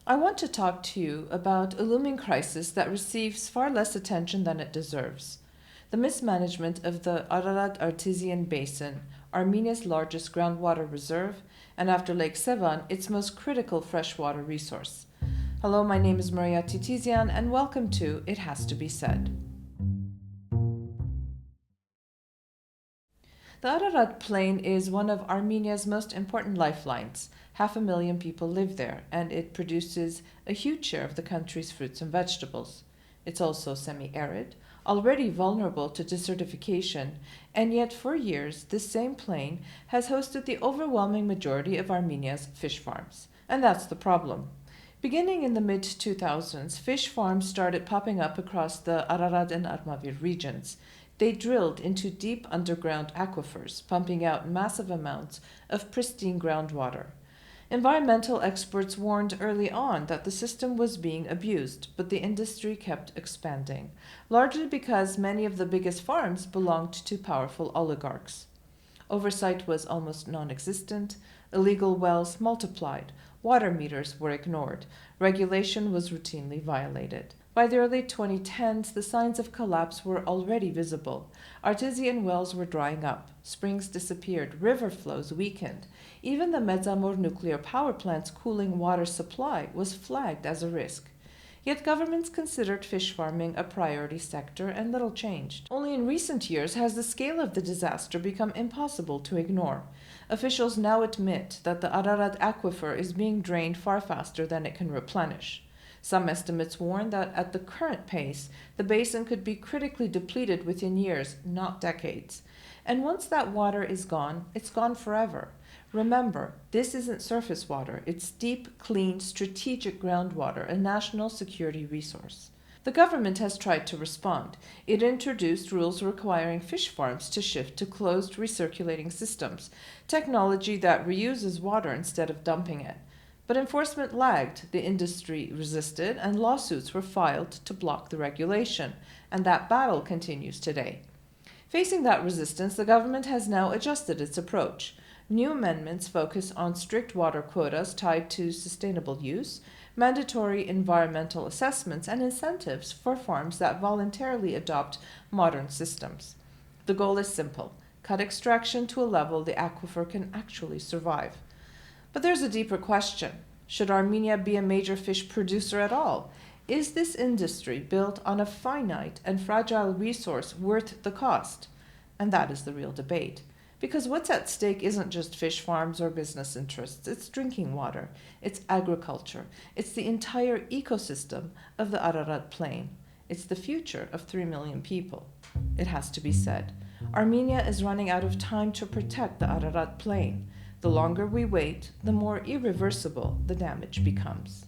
I want to talk to you about a looming crisis that receives far less attention than it deserves. The mismanagement of the Ararat Artesian Basin, Armenia's largest groundwater reserve, and after Lake Sevan, its most critical freshwater resource. Hello, my name is Titizian, and welcome to It Has to Be Said. The Ararat Plain is one of Armenia's most important lifelines. 500,000 people live there, and it produces a huge share of the country's fruits and vegetables. It's also semi-arid, already vulnerable to desertification, and yet for years this same plain has hosted the overwhelming majority of Armenia's fish farms. And that's the problem. Beginning in the mid-2000s, fish farms started popping up across the Ararat and Armavir regions. They drilled into deep underground aquifers, pumping out massive amounts of pristine groundwater. Environmental experts warned early on that the system was being abused, but the industry kept expanding, largely because many of the biggest farms belonged to powerful oligarchs. Oversight was almost non-existent, illegal wells multiplied, water meters were ignored, regulation was routinely violated. By the early 2010s, the signs of collapse were already visible. Artesian wells were drying up, springs disappeared, river flows weakened. Even the Medzamor nuclear power plant's cooling water supply was flagged as a risk. Yet governments considered fish farming a priority sector, and little changed. Only in recent years has the scale of the disaster become impossible to ignore. Officials now admit that the Ararat aquifer is being drained far faster than it can replenish. Some estimates warn that at the current pace, the basin could be critically depleted within years, not decades. And once that water is gone, it's gone forever. Remember, this isn't surface water, it's deep, clean, strategic groundwater, a national security resource. The government has tried to respond. It introduced rules requiring fish farms to shift to closed recirculating systems, technology that reuses water instead of dumping it. But enforcement lagged, the industry resisted, and lawsuits were filed to block the regulation, and that battle continues today. Facing that resistance, the government has now adjusted its approach. New amendments focus on strict water quotas tied to sustainable use, mandatory environmental assessments, and incentives for farms that voluntarily adopt modern systems. The goal is simple: cut extraction to a level the aquifer can actually survive. But there's a deeper question. Should Armenia be a major fish producer at all? Is this industry built on a finite and fragile resource worth the cost? And that is the real debate. Because what's at stake isn't just fish farms or business interests. It's drinking water, it's agriculture, it's the entire ecosystem of the Ararat Plain. It's the future of 3 million people. It has to be said. Armenia is running out of time to protect the Ararat Plain. The longer we wait, the more irreversible the damage becomes.